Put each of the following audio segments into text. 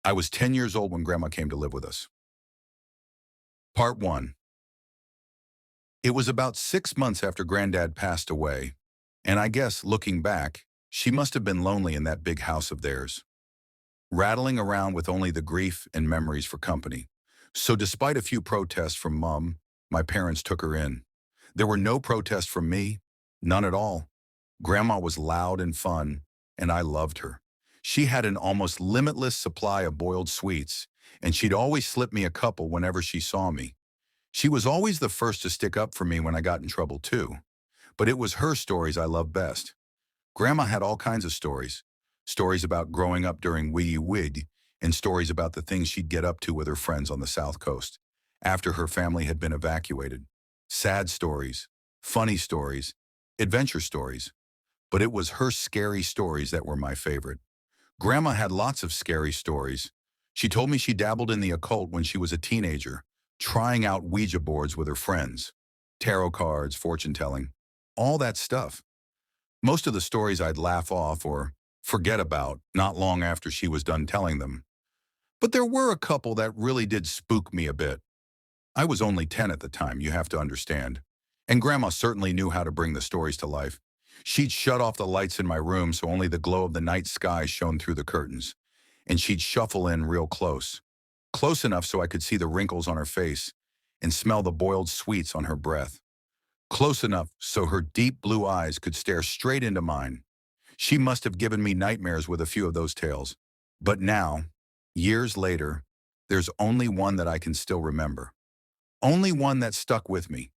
I was 10 years old when Grandma came to live with us. Part 1. It was about 6 months after Granddad passed away, and I guess, looking back, she must have been lonely in that big house of theirs, rattling around with only the grief and memories for company. So despite a few protests from Mom, my parents took her in. There were no protests from me, none at all. Grandma was loud and fun, and I loved her. She had an almost limitless supply of boiled sweets, and she'd always slip me a couple whenever she saw me. She was always the first to stick up for me when I got in trouble too. But it was her stories I loved best. Grandma had all kinds of stories. Stories about growing up during Wee Wig, and stories about the things she'd get up to with her friends on the South Coast after her family had been evacuated. Sad stories, funny stories, adventure stories. But it was her scary stories that were my favorite. Grandma had lots of scary stories. She told me she dabbled in the occult when she was a teenager, trying out Ouija boards with her friends, tarot cards, fortune telling, all that stuff. Most of the stories I'd laugh off or forget about not long after she was done telling them. But there were a couple that really did spook me a bit. I was only 10 at the time, you have to understand. And Grandma certainly knew how to bring the stories to life. She'd shut off the lights in my room so only the glow of the night sky shone through the curtains. And she'd shuffle in real close. Close enough so I could see the wrinkles on her face and smell the boiled sweets on her breath. Close enough so her deep blue eyes could stare straight into mine. She must have given me nightmares with a few of those tales. But now, years later, there's only one that I can still remember. Only one that stuck with me.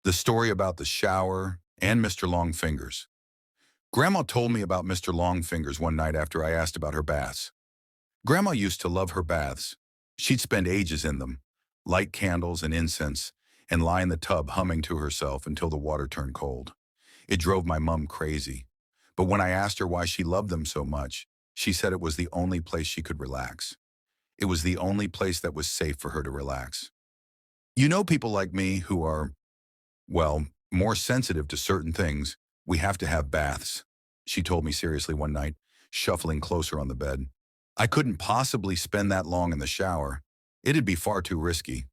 The story about the shower and Mr. Longfingers. Grandma told me about Mr. Longfingers one night after I asked about her baths. Grandma used to love her baths. She'd spend ages in them, light candles and incense, and lie in the tub humming to herself until the water turned cold. It drove my mum crazy. But when I asked her why she loved them so much, she said it was the only place she could relax. It was the only place that was safe for her to relax. You know, people like me who are, well, more sensitive to certain things, we have to have baths, she told me seriously one night, shuffling closer on the bed. I couldn't possibly spend that long in the shower. It'd be far too risky.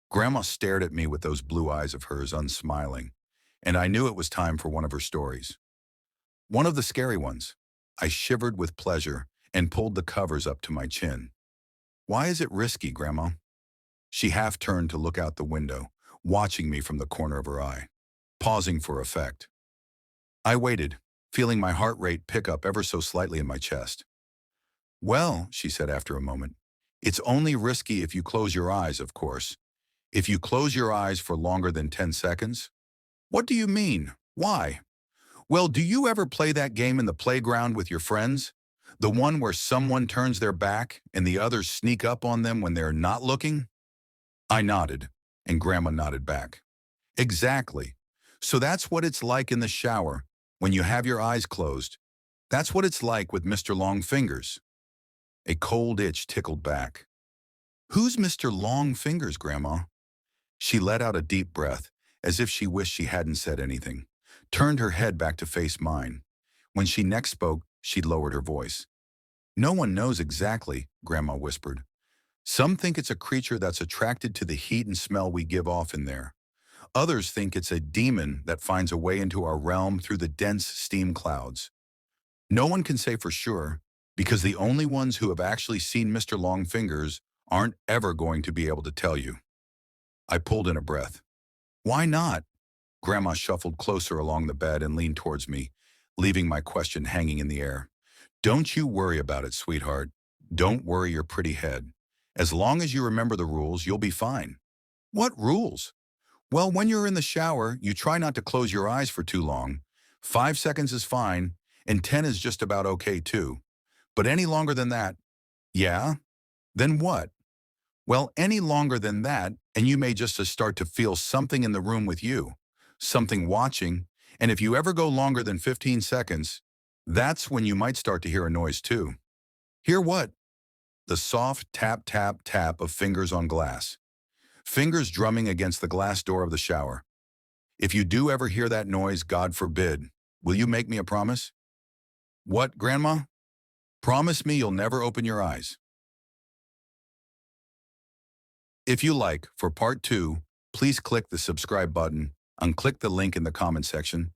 Grandma stared at me with those blue eyes of hers, unsmiling, and I knew it was time for one of her stories. One of the scary ones. I shivered with pleasure and pulled the covers up to my chin. Why is it risky, Grandma? She half turned to look out the window, watching me from the corner of her eye, pausing for effect. I waited, feeling my heart rate pick up ever so slightly in my chest. Well, she said after a moment, it's only risky if you close your eyes, of course. If you close your eyes for longer than 10 seconds? What do you mean? Why? Well, do you ever play that game in the playground with your friends? The one where someone turns their back and the others sneak up on them when they're not looking? I nodded, and Grandma nodded back. Exactly. So that's what it's like in the shower, when you have your eyes closed. That's what it's like with Mr. Longfingers. A cold itch tickled back. Who's Mr. Longfingers, Grandma? She let out a deep breath, as if she wished she hadn't said anything, turned her head back to face mine. When she next spoke, she lowered her voice. No one knows exactly, Grandma whispered. Some think it's a creature that's attracted to the heat and smell we give off in there. Others think it's a demon that finds a way into our realm through the dense steam clouds. No one can say for sure, because the only ones who have actually seen Mr. Longfingers aren't ever going to be able to tell you. I pulled in a breath. Why not? Grandma shuffled closer along the bed and leaned towards me, leaving my question hanging in the air. Don't you worry about it, sweetheart. Don't worry your pretty head. As long as you remember the rules, you'll be fine. What rules? Well, when you're in the shower, you try not to close your eyes for too long. 5 seconds is fine, and 10 is just about okay too. But any longer than that, yeah? Then what? Well, any longer than that, and you may just start to feel something in the room with you, something watching, and if you ever go longer than 15 seconds, that's when you might start to hear a noise too. Hear what? The soft tap, tap, tap of fingers on glass. Fingers drumming against the glass door of the shower. If you do ever hear that noise, God forbid, will you make me a promise? What, Grandma? Promise me you'll never open your eyes. If you like, for part 2, please click the subscribe button and click the link in the comment section.